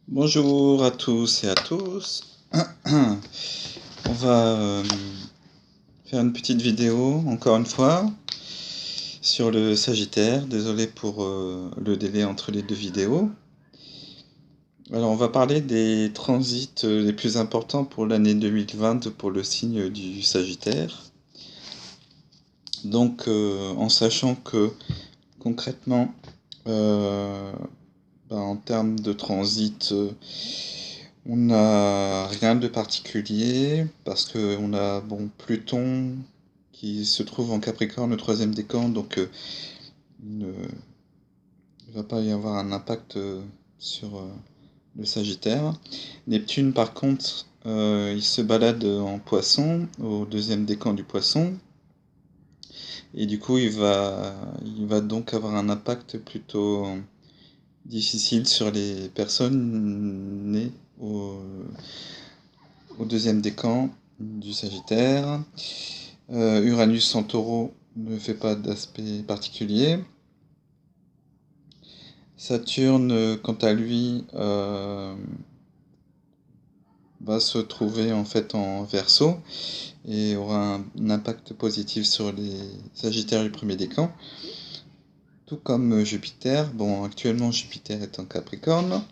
Bonjour à tous et à tous. On va faire une petite vidéo, encore une fois, sur le Sagittaire. Désolé pour le délai entre les deux vidéos. Alors, on va parler des transits les plus importants pour l'année 2020 pour le signe du Sagittaire. Donc, en sachant que concrètement, en termes de transit, on n'a rien de particulier parce que on a Pluton qui se trouve en Capricorne, au troisième décan, donc il ne va pas y avoir un impact sur le Sagittaire. Neptune, par contre, il se balade en Poisson, au deuxième décan du Poisson, et du coup il va donc avoir un impact plutôt difficile sur les personnes nées au deuxième décan du Sagittaire. Uranus en Taureau ne fait pas d'aspect particulier. Saturne, quant à lui, va se trouver en fait en Verseau et aura un impact positif sur les Sagittaires du premier décan. Tout comme Jupiter. Bon, actuellement Jupiter est en Capricorne,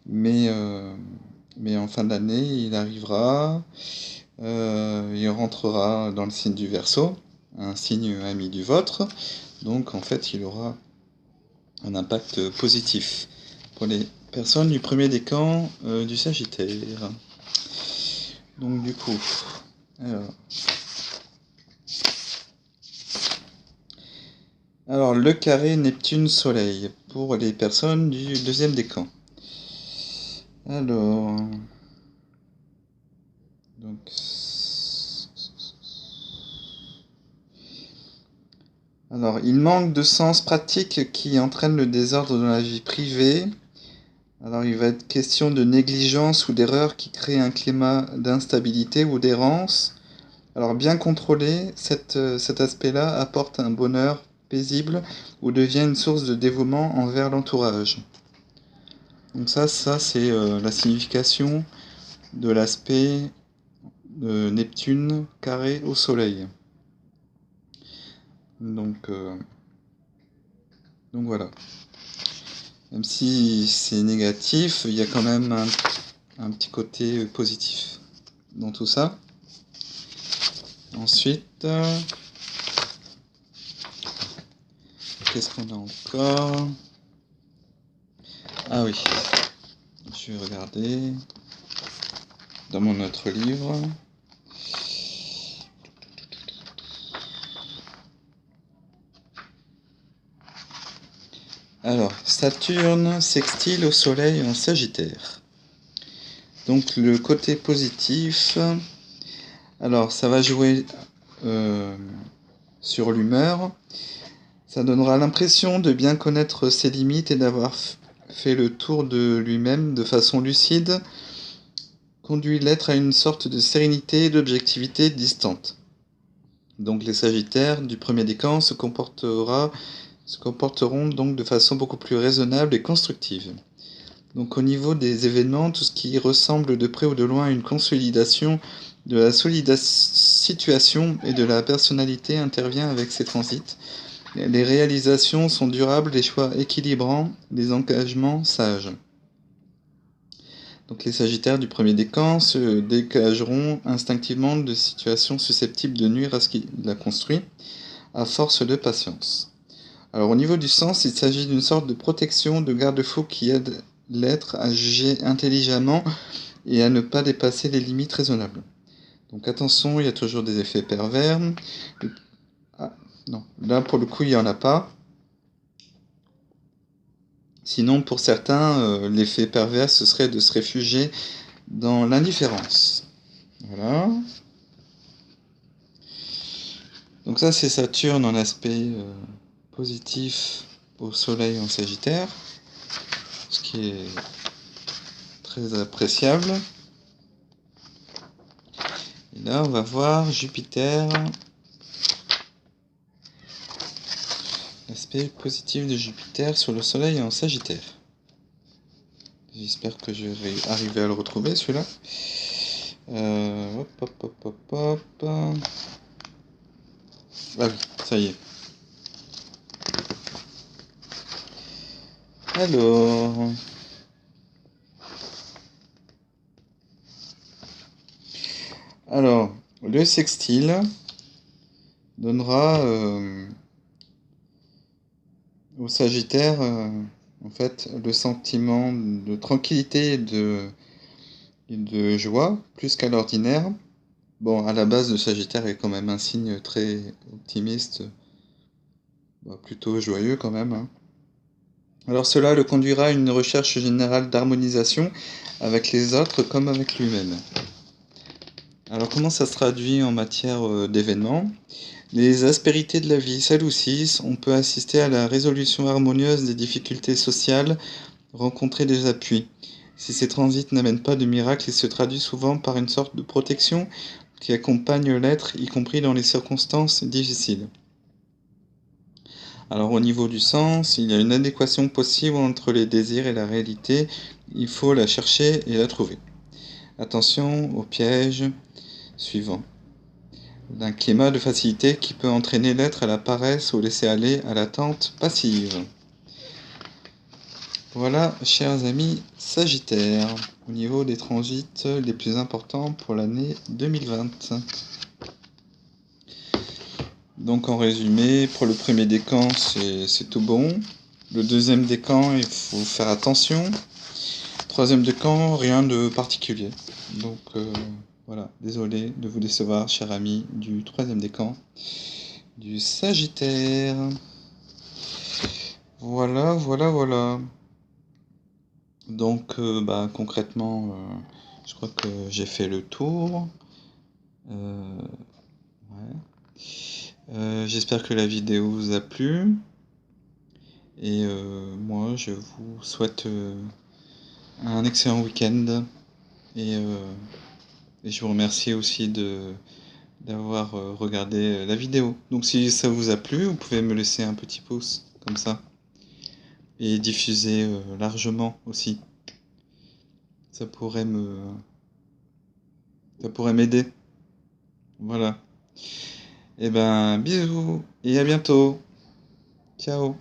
mais en fin d'année, il arrivera, il rentrera dans le signe du Verseau, un signe ami du vôtre, donc en fait, il aura un impact positif pour les personnes du premier décan du Sagittaire. Donc du coup, alors le carré Neptune-Soleil pour les personnes du deuxième décan. Alors, donc il manque de sens pratique qui entraîne le désordre dans la vie privée. Alors, il va être question de négligence ou d'erreur qui crée un climat d'instabilité ou d'errance. Alors, bien contrôlé, cet aspect-là apporte un bonheur paisible ou devient une source de dévouement envers l'entourage. Donc ça c'est la signification de l'aspect de Neptune carré au Soleil. Donc voilà. Même si c'est négatif, il y a quand même un petit côté positif dans tout ça. Ensuite, qu'est-ce qu'on a encore? Ah oui, je vais regarder dans mon autre livre. Alors, Saturne sextile au Soleil en Sagittaire. Donc le côté positif, alors ça va jouer sur l'humeur. Ça donnera l'impression de bien connaître ses limites et d'avoir fait le tour de lui-même de façon lucide, conduit l'être à une sorte de sérénité et d'objectivité distante. Donc les Sagittaires du premier décan se comporteront donc de façon beaucoup plus raisonnable et constructive. Donc au niveau des événements, tout ce qui ressemble de près ou de loin à une consolidation de la situation et de la personnalité intervient avec ces transits. Les réalisations sont durables, les choix équilibrants, les engagements sages. Donc les Sagittaires du premier décan se dégageront instinctivement de situations susceptibles de nuire à ce qu'il a construit, à force de patience. Alors au niveau du sens, il s'agit d'une sorte de protection, de garde-fou qui aide l'être à juger intelligemment et à ne pas dépasser les limites raisonnables. Donc attention, il y a toujours des effets pervers. Ah, non, là pour le coup il n'y en a pas. Sinon pour certains, l'effet pervers ce serait de se réfugier dans l'indifférence. Voilà. Donc ça c'est Saturne en aspect positif au Soleil en Sagittaire, ce qui est très appréciable. Et là on va voir Jupiter, l'aspect positif de Jupiter sur le Soleil en Sagittaire. J'espère que je vais arriver à le retrouver celui-là. Hop, hop, hop, hop, hop. Ah oui, ça y est. Alors, le sextile donnera au Sagittaire en fait le sentiment de tranquillité et de joie plus qu'à l'ordinaire. Bon, à la base, le Sagittaire est quand même un signe très optimiste, plutôt joyeux quand même, hein. Alors cela le conduira à une recherche générale d'harmonisation avec les autres comme avec lui-même. Alors comment ça se traduit en matière d'événements? Les aspérités de la vie s'adoucissent, on peut assister à la résolution harmonieuse des difficultés sociales, rencontrer des appuis. Si ces transits n'amènent pas de miracle, ils se traduisent souvent par une sorte de protection qui accompagne l'être, y compris dans les circonstances difficiles. Alors au niveau du sens, il y a une adéquation possible entre les désirs et la réalité, il faut la chercher et la trouver. Attention au piège suivant. D'un climat de facilité qui peut entraîner l'être à la paresse ou laisser aller à l'attente passive. Voilà, chers amis Sagittaires, au niveau des transits les plus importants pour l'année 2020. Donc en résumé, pour le premier décan, c'est tout bon. Le deuxième décan, il faut faire attention. Troisième décan, rien de particulier. Donc voilà, désolé de vous décevoir, chers amis du troisième décan du Sagittaire. Voilà, voilà, voilà. Donc concrètement, je crois que j'ai fait le tour. Ouais. J'espère que la vidéo vous a plu. Et moi, je vous souhaite un excellent week-end. Et je vous remercie aussi d'avoir regardé la vidéo. Donc si ça vous a plu, vous pouvez me laisser un petit pouce comme ça. Et diffuser largement aussi. Ça pourrait m'aider. Voilà. Et ben bisous et à bientôt. Ciao.